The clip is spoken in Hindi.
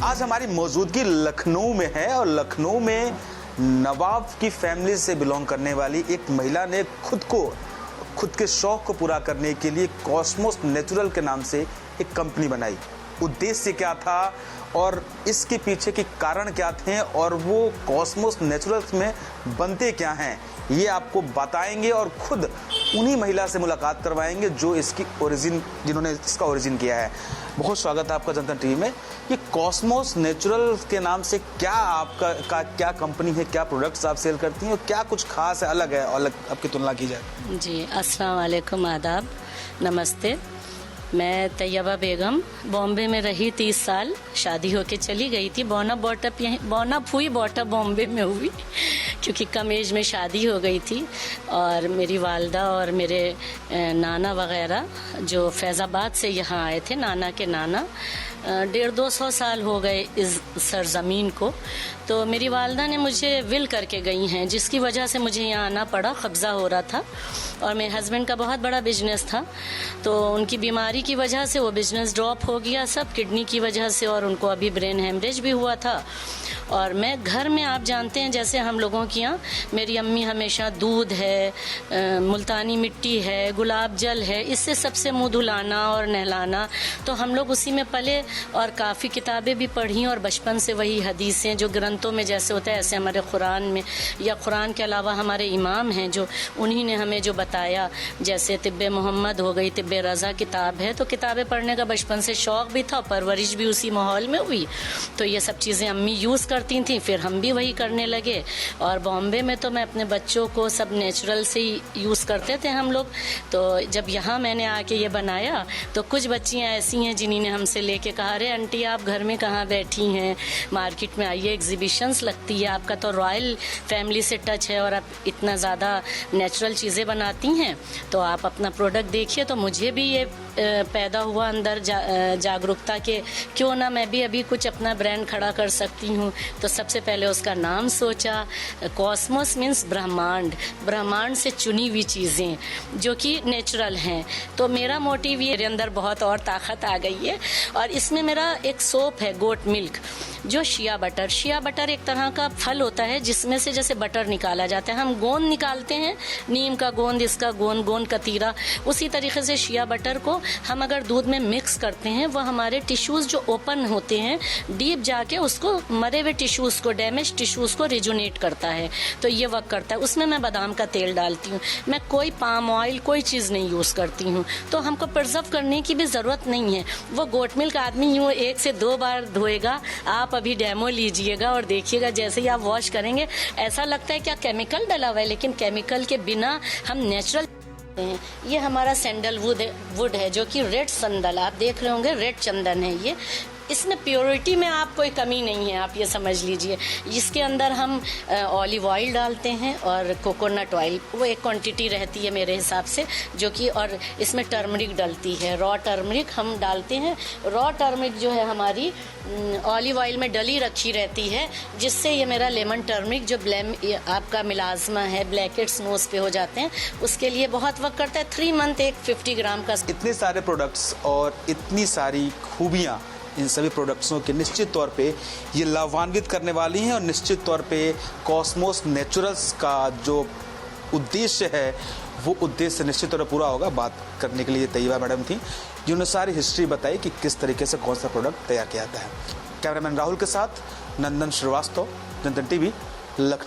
आज हमारी मौजूदगी लखनऊ में है और लखनऊ में नवाब की फैमिली से बिलोंग करने वाली एक महिला ने खुद के शौक को पूरा करने के लिए कॉस्मोस नेचुरल के नाम से एक कंपनी बनाई। उद्देश्य क्या था और इसके पीछे के कारण क्या थे और वो कॉस्मोस नेचुरल्स में बनते क्या हैं, ये आपको बताएंगे और खुद उन्हीं महिला से मुलाकात करवाएंगे जो जिन्होंने इसका ओरिजिन किया है। बहुत स्वागत है आपका जनता टीवी में। ये कॉस्मोस नेचुरल के नाम से क्या क्या कंपनी है, क्या प्रोडक्ट्स आप सेल करती हैं और क्या कुछ खास है, अलग है, अलग आपकी तुलना की जाए? जी, अस्सलाम वालेकुम, आदाब, नमस्ते। मैं तैयबा बेगम बॉम्बे में रही 30 साल, शादी होके चली गई थी। बॉर्नअप हुई बॉम्बे में हुई क्योंकि कम एज में शादी हो गई थी। और मेरी वालदा और मेरे नाना वगैरह जो फैज़ाबाद से यहाँ आए थे, नाना के नाना 150-200 साल हो गए इस सरजमीन को। तो मेरी वालदा ने मुझे विल करके गई हैं, जिसकी वजह से मुझे यहाँ आना पड़ा। कब्ज़ा हो रहा था और मेरे हस्बैंड का बहुत बड़ा बिजनेस था, तो उनकी बीमारी की वजह से वो बिजनेस ड्रॉप हो गया सब, किडनी की वजह से, और उनको अभी ब्रेन हेमरेज भी हुआ था। और मैं घर में, आप जानते हैं जैसे हम लोगों के यहाँ, मेरी अम्मी हमेशा दूध है, मुल्तानी मिट्टी है, गुलाब जल है, इससे सबसे मुँह धुलाना और नहलाना। तो हम लोग उसी में पले और काफ़ी किताबें भी पढ़ी और बचपन से वही हदीसें जो ग्रंथों में जैसे होता है ऐसे हमारे कुरान में, या कुरान के अलावा हमारे इमाम हैं जो उन्हीं ने हमें जो बताया, जैसे तिब्बे मोहम्मद हो गई, तिब्बे रज़ा किताब है। तो किताबें पढ़ने का बचपन से शौक़ भी था, परवरिश भी उसी माहौल में हुई। तो ये सब चीज़ें अम्मी यूज़ करती थी, फिर हम भी वही करने लगे। और बॉम्बे में तो मैं अपने बच्चों को सब नेचुरल से ही यूज़ करते थे हम लोग। तो जब यहाँ मैंने आके ये बनाया तो कुछ बच्चियाँ ऐसी हैं जिन्होंने हमसे लेके कहा, अरे आंटी आप घर में कहाँ बैठी हैं, मार्केट में आइए, एग्जीबिशंस लगती है, आपका तो रॉयल फैमिली से टच है और आप इतना ज़्यादा नेचुरल चीज़ें बनाती हैं, तो आप अपना प्रोडक्ट देखिए। तो मुझे भी ये पैदा हुआ अंदर जागरूकता के, क्यों ना मैं भी अभी कुछ अपना ब्रांड खड़ा कर सकती हूँ। तो सबसे पहले उसका नाम सोचा। कॉस्मोस मीन्स ब्रह्मांड, ब्रह्मांड से चुनी हुई चीज़ें जो कि नेचुरल हैं। तो मेरा मोटिव ये, मेरे अंदर बहुत और ताकत आ गई है। और इसमें मेरा एक सोप है गोट मिल्क, जो शिया बटर एक तरह का फल होता है जिसमें से जैसे बटर निकाला जाता है। हम गोंद निकालते हैं, नीम का गोंद, इसका गोंद कतीरा, उसी तरीके से शिया बटर को हम अगर दूध में मिक्स करते हैं, वह हमारे टिश्यूज़ जो ओपन होते हैं डीप जाके उसको, मरे हुए टिश्यूज़ को, डैमेज टिश्यूज़ को रिजुनेट करता है। तो ये वर्क करता है। उसमें मैं बादाम का तेल डालती हूँ, मैं कोई पाम ऑयल कोई चीज़ नहीं यूज़ करती हूँ। तो हमको प्रिजर्व करने की भी ज़रूरत नहीं है। वो गोट मिल्क आदमी यूँ 1 से 2 बार धोएगा। आप अभी डेमो लीजिएगा और देखिएगा, जैसे ही आप वॉश करेंगे ऐसा लगता है क्या केमिकल डला हुआ है, लेकिन केमिकल के बिना हम नेचुरल हैं। ये हमारा सैंडलवुड है जो कि रेड संदल, आप देख रहे होंगे, रेड चंदन है ये। इसमें प्योरिटी में आप कोई कमी नहीं है, आप ये समझ लीजिए। इसके अंदर हम ऑलिव ऑयल डालते हैं और कोकोनट ऑयल, वो एक क्वांटिटी रहती है मेरे हिसाब से, जो कि, और इसमें टर्मरिक डलती है, रॉ टर्मरिक हम डालते हैं। रॉ टर्मरिक जो है हमारी ऑलिव ऑयल में डली रखी रहती है, जिससे ये मेरा लेमन टर्मरिक जो आपका मिलाजमा है, ब्लैकेट्स नोज पे हो जाते हैं, उसके लिए बहुत वक्त करता है। 3 मंथ एक 50 ग्राम का। इतने सारे प्रोडक्ट्स और इतनी सारी खूबियाँ इन सभी प्रोडक्ट्सों के निश्चित तौर पे ये लाभान्वित करने वाली हैं और निश्चित तौर पे कॉस्मोस नेचुरल्स का जो उद्देश्य है वो उद्देश्य निश्चित तौर पर पूरा होगा। बात करने के लिए तैयबा मैडम थी जिन्होंने सारी हिस्ट्री बताई कि किस तरीके से कौन सा प्रोडक्ट तैयार किया जाता है। कैमरामैन राहुल के साथ नंदन श्रीवास्तव, जनता टीवी, लखनऊ।